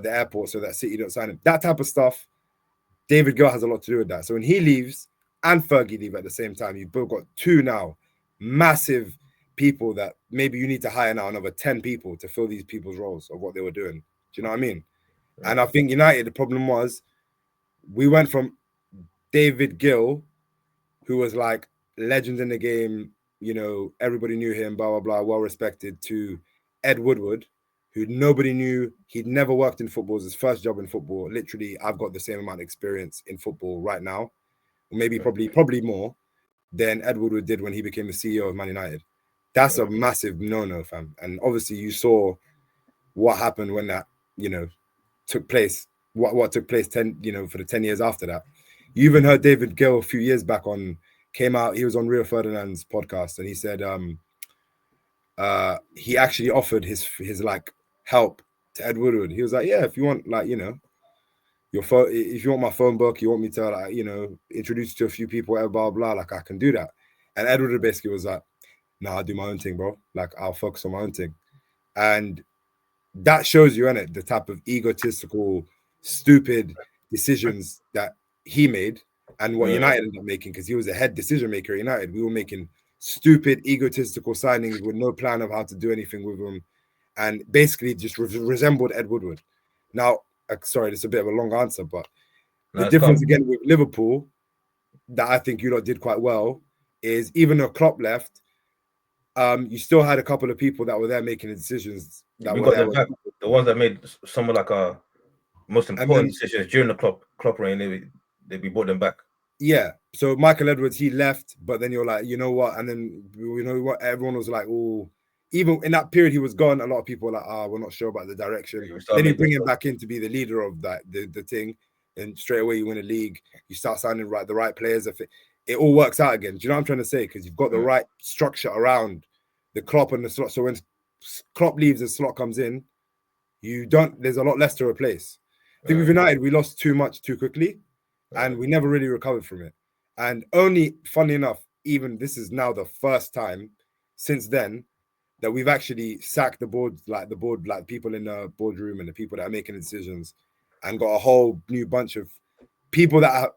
airport so that City don't sign him. That type of stuff. David Gill has a lot to do with that. So when he leaves and Fergie leave at the same time, you've both got two now massive people that maybe you need to hire now another 10 people to fill these people's roles of what they were doing. Do you know what I mean? Yeah. And I think United, the problem was we went from David Gill, who was like legend in the game, everybody knew him, blah, blah, blah, well respected, to Ed Woodward, who nobody knew. He'd never worked in football. It was his first job in football. Literally, I've got the same amount of experience in football right now, maybe probably more than Ed Woodward did when he became the CEO of Man United. That's a massive no-no, fam. And obviously you saw what happened when that, took place, what took place for the 10 years after that. You even heard David Gill a few years back he was on Rio Ferdinand's podcast, and he said he actually offered his like help to Ed Woodward. He was like, yeah, if you want, like, your phone, if you want my phone book, you want me to, like, introduce you to a few people, whatever, blah, blah, like, I can do that. And Ed Woodward basically was like, no, I'll do my own thing, bro. Like, I'll focus on my own thing. And that shows you, innit, the type of egotistical, stupid decisions that he made and what United ended up making, because he was a head decision maker at United. We were making stupid, egotistical signings with no plan of how to do anything with them, and basically just resembled Ed Woodward. Now, sorry, it's a bit of a long answer, but the difference again with Liverpool that I think you lot did quite well is even though Klopp left, you still had a couple of people that were there making the decisions. We got them back. The ones that made some of like our most important decisions during the Klopp reign, we brought them back. Yeah. So Michael Edwards, he left, but then you're like, you know what? And then you know what? Everyone was like, oh, even in that period he was gone, a lot of people were like, we're not sure about the direction. Then you bring him back in to be the leader of that the thing, and straight away you win a league. You start signing the right players. It all works out again. Do you know what I'm trying to say? Because you've got the right structure around the Klopp and the slot. So when Klopp leaves and slot comes in, there's a lot less to replace. I think with United, we lost too much too quickly, and we never really recovered from it. And only, funny enough, even this is now the first time since then that we've actually sacked the board, like people in the boardroom and the people that are making decisions, and got a whole new bunch of people that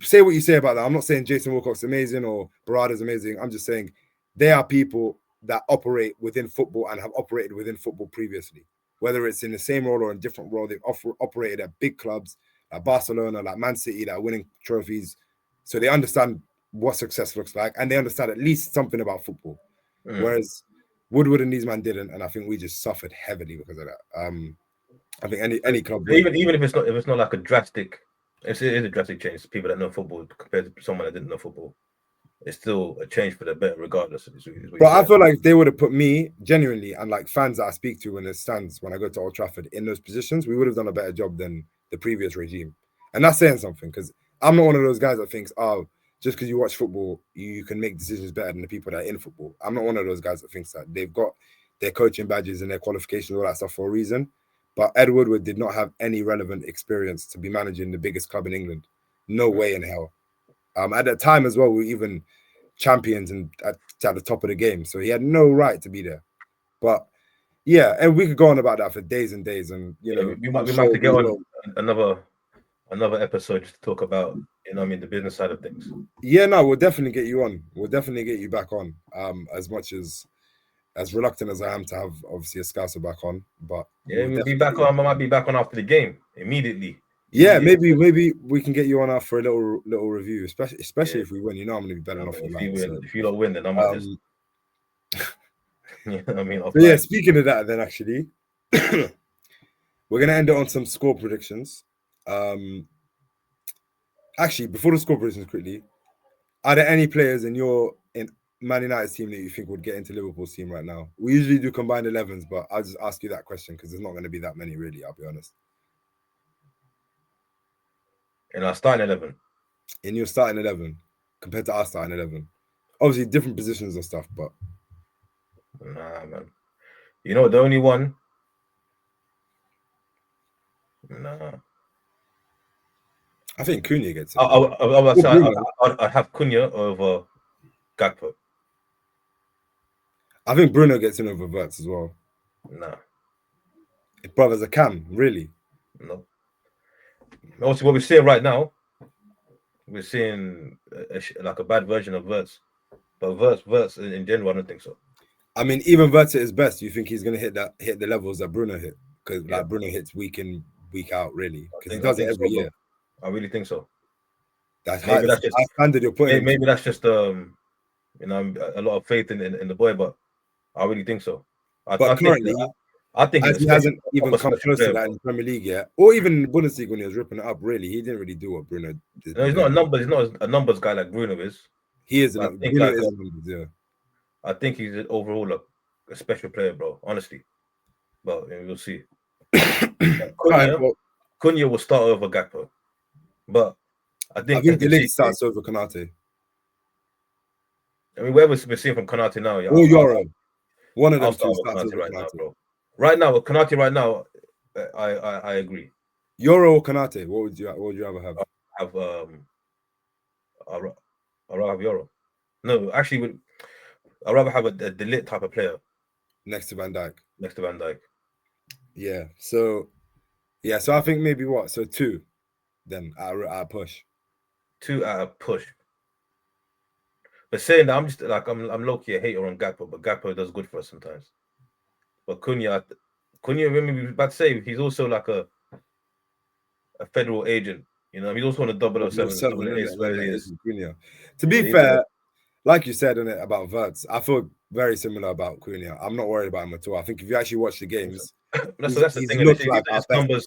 say what you say about that. I'm not saying Jason Wilcock's amazing or Barada's amazing. I'm just saying they are people that operate within football and have operated within football previously, whether it's in the same role or in a different role. They've operated at big clubs like Barcelona, like Man City, that are winning trophies. So they understand what success looks like, and they understand at least something about football. Whereas Woodward and these men didn't, and I think we just suffered heavily because of that. I think any club, even if it's not like a drastic, it is a drastic change to people that know football compared to someone that didn't know football. It's still a change for the better, regardless. But I feel like if they would have put me genuinely, and like fans that I speak to when it stands when I go to Old Trafford in those positions, we would have done a better job than the previous regime. And that's saying something, because I'm not one of those guys that thinks, just because you watch football, you can make decisions better than the people that are in football. I'm not one of those guys that thinks that. They've got their coaching badges and their qualifications, all that stuff for a reason. But Ed Woodward did not have any relevant experience to be managing the biggest club in England. No way in hell. At that time as well, we were even champions and at the top of the game. So he had no right to be there. But yeah, and we could go on about that for days and days. And we might have to get on another episode just to talk about, the business side of things. Yeah, no, we'll definitely get you on. We'll definitely get you back on. As much as reluctant as I am to have obviously a Scouser back on, but we'll be back on. I might be back on after the game immediately. Yeah, maybe we can get you on for a little review, especially if we win. I'm going to be better off. If you don't win, then I might just. Speaking of that, then actually, we're going to end it on some score predictions. Actually, before the score predictions, quickly, are there any players in Man United's team that you think would get into Liverpool's team right now? We usually do combined 11s, but I'll just ask you that question because there's not going to be that many, really. I'll be honest. In our starting 11. In your starting 11 compared to our starting 11. Obviously, different positions and stuff, but. Nah, man. The only one. Nah. I think Cunha gets it. I'd have Cunha over Gakpo. I think Bruno gets in over Wirtz as well. Nah. If brothers are Cam, really? No. Also, what we're seeing right now, we're seeing like a bad version of Wirtz. But Wirtz in general, I don't think so. I mean, even Wirtz at his best, you think he's going to hit the levels that Bruno hit? Because like Bruno hits week in, week out, really. Because he does it every year. I really think so. That's just high standard you're putting. Maybe that's just a lot of faith in the boy, but I really think so. But currently, I think he hasn't even come close to that in the Premier League yet, or even in the Bundesliga when he was ripping it up. Really, he didn't really do what Bruno did. No, he's not a number. He's not a numbers guy like Bruno is. He is. Bruno is a numbers. Yeah. I think he's overall a special player, bro. Honestly, but we'll see. Cunha will start over Gakpo, but I think Delete starts over Konate. I mean, where we're seeing from Konate now, or Euro, one of them two starts over right now, bro. Right now, with Konate, right now, I agree. Euro or Konate? What would you rather have? I'd rather have Euro. No, actually, I'd rather have a Delete type of player next to Van Dijk. Yeah. So I think maybe what? So 2, then at a push. 2 at a push. But saying that, I'm just like I'm low-key a hater on Gakpo, but Gakpo does good for us sometimes. But Cunha, remember we were about to say he's also like a federal agent. You know, he's also on a 007. To be fair, like you said on it about Wirtz, I feel very similar about Cunha. I'm not worried about him at all. I think if you actually watch the games, that's the thing. Like numbers,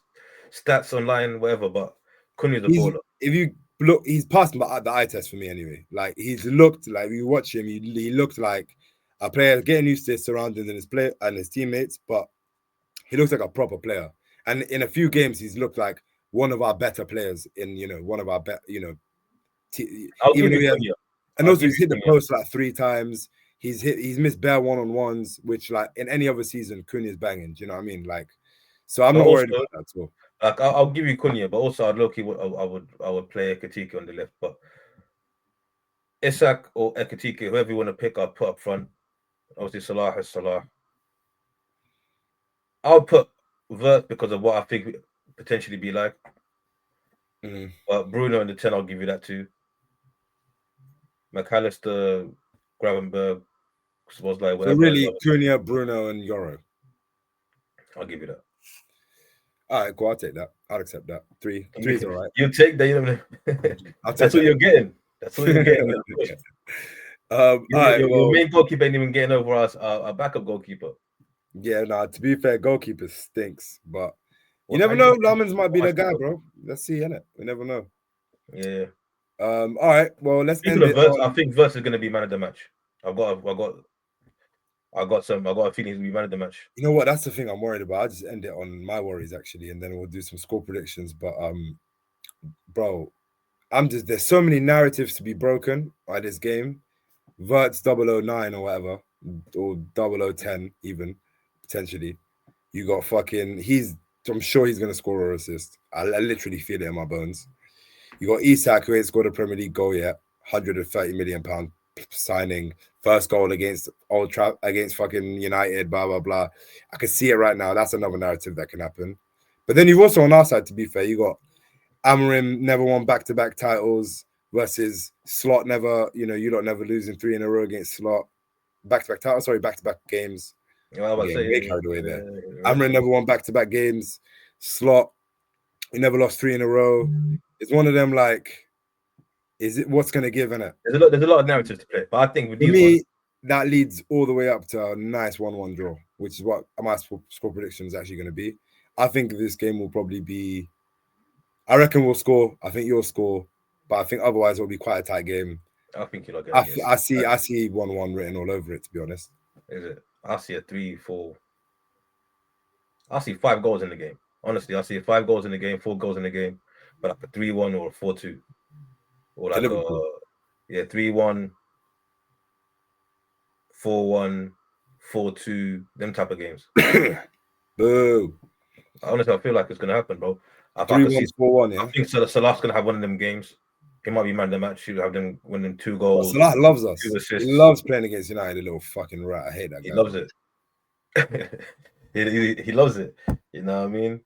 stats online, whatever. But Cunha's a baller. If you look, he's passed the eye test for me anyway. Like he's looked like you watch him, he looked like a player getting used to his surroundings and his play and his teammates, but he looks like a proper player. And in a few games, he's looked like one of our better players in one of our better even though he has, and also he's hit the post like 3 times. He's missed bare one-on-ones, which like in any other season, Cunha's banging. Do you know what I mean? Like, so I'm not worried about that at all. Like I'll give you Cunha, but also I would play Ekitike on the left, but Isak or Ekitike, whoever you want to pick, I'll put up front. Obviously Salah is Salah. I'll put Wirtz because of what I think potentially be like. But Bruno in the 10, I'll give you that too. McAllister, Gravenberg was like whatever. So really, Cunha, Bruno, and Euro. I'll give you that. All right, cool. I'll take that. I'll accept that. 3 is all right. You take that. That's what you're getting. That's what you're getting. Your main goalkeeper ain't even getting over us. Our backup goalkeeper. Yeah, to be fair, goalkeeper stinks, but you never know. Lamans might be the guy, bro. Let's see, innit? We never know. Yeah. All right. Well, let's end it. I think Wirtz is going to be man of the match. I got a feeling he's going to be man of the match. You know what? That's the thing I'm worried about. I'll just end it on my worries actually, and then we'll do some score predictions. But bro, there's so many narratives to be broken by this game. Wirtz 009 or whatever, or 0010 even potentially. You got I'm sure he's gonna score or assist. I literally feel it in my bones. You got Isak, who ain't scored a Premier League goal yet. £130 million signing, first goal against against fucking United, blah blah blah. I can see it right now. That's another narrative that can happen. But then you've also on our side, to be fair, you got Amorim never won back-to-back titles versus Slot never, you lot never losing 3 in a row against Slot. Back-to-back titles, back-to-back games. Way carried away there. Amorim never won back-to-back games. Slot, he never lost 3 in a row. It's one of them like, is it what's going to give in it? There's a lot of narratives to play, but I think with for me, that leads all the way up to a nice 1-1 draw, which is what my score prediction is actually going to be. I think this game will probably be, I reckon we'll score. I think you'll score, but I think otherwise it'll be quite a tight game. I think you'll get I see 1-1 written all over it, to be honest. Is it? I see a 3-4. I see 5 goals in the game. Honestly, I see 5 goals in the game, 4 goals in the game, but like a 3-1 or a 4-2. Or like 3-1, 4-1, 4-2, them type of games. Boo. Honestly, I feel like it's gonna happen, bro. I 3-1, 4-1, yeah. I think Salah's gonna have one of them games. He might be man of the match. He'll have them winning 2 goals. Salah loves us. 2 assists. He loves playing against United, a little fucking rat. I hate that guy. He loves it. he loves it. You know what I mean?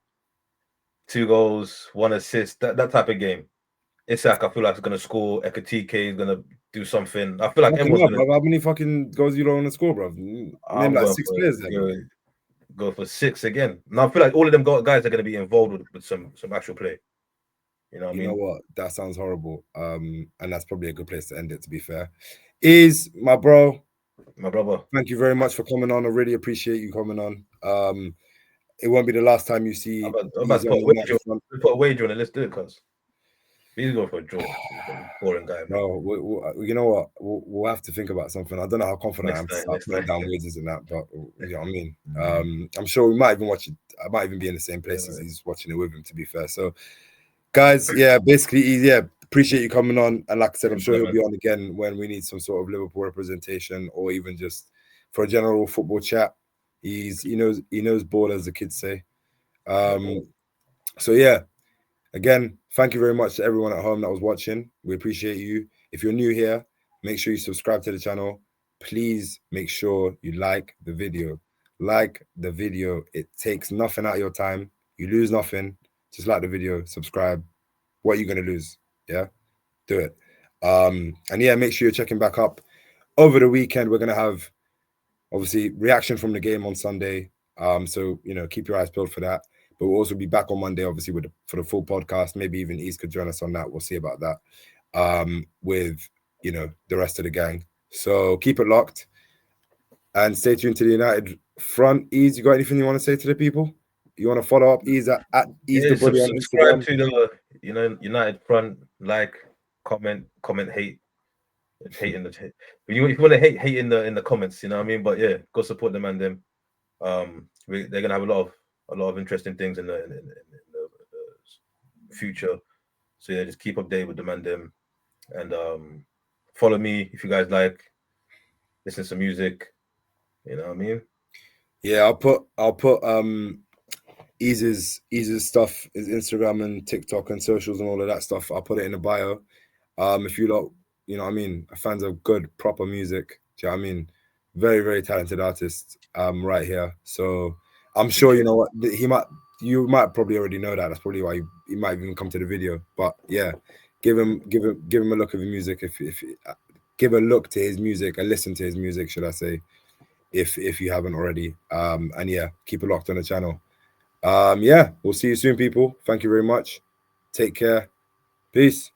2 goals, 1 assist. That type of game. Isak, I feel like, is gonna score. Ekatike is gonna do something. I feel like everyone's gonna. How many fucking goals you don't want to score, bro? Name like 6 players there. Go for 6 again. Now I feel like all of them guys are gonna be involved with some actual play. You know what I mean? You know what? That sounds horrible. And that's probably a good place to end it, to be fair. Is my bro. My brother. Thank you very much for coming on. I really appreciate you coming on. It won't be the last time you see. I'm about to put a wager on it. Let's do it, cuz. He's going for a draw. Boring guy, man. No, you know what? We'll have to think about something. I don't know how confident I am to start putting down wagers and that, but you know what I mean. I'm sure we might even watch it. I might even be in the same place as he's watching it with him, to be fair. So, guys, yeah, basically, appreciate you coming on. And like I said, I'm sure he'll be on again when we need some sort of Liverpool representation or even just for a general football chat. He knows ball, as the kids say. So yeah. Again, thank you very much to everyone at home that was watching. We appreciate you. If you're new here, make sure you subscribe to the channel. Please make sure you like the video. Like the video. It takes nothing out of your time. You lose nothing. Just like the video. Subscribe. What are you going to lose? Yeah? Do it. And yeah, make sure you're checking back up. Over the weekend, we're going to have, obviously, reaction from the game on Sunday. So, keep your eyes peeled for that. But we'll also be back on Monday, obviously, for the full podcast. Maybe even East could join us on that. We'll see about that with, the rest of the gang. So keep it locked and stay tuned to the United Front. Ease, you got anything you want to say to the people? You want to follow up Ease at Ease the Body on Instagram? Subscribe to the United Front. Like, comment, hate in the chat. If you want to hate in the comments, you know what I mean? But yeah, go support them and them. They're gonna have a lot of interesting things in the future. So yeah, just keep updated with them and them, and follow me if you guys like listen to music. You know what I mean? Yeah, I'll put Ease's stuff, his Instagram and TikTok and socials and all of that stuff. I'll put it in the bio. If you lot, you know what I mean, are fans of good proper music, do you know what I mean? Very, very talented artist right here. So I'm sure you know what you might probably already know that. That's probably why he might even come to the video. But yeah, give him a look at his music. If give a look to his music and listen to his music, should I say, if you haven't already. And yeah, keep it locked on the channel. Yeah, we'll see you soon, people. Thank you very much. Take care. Peace.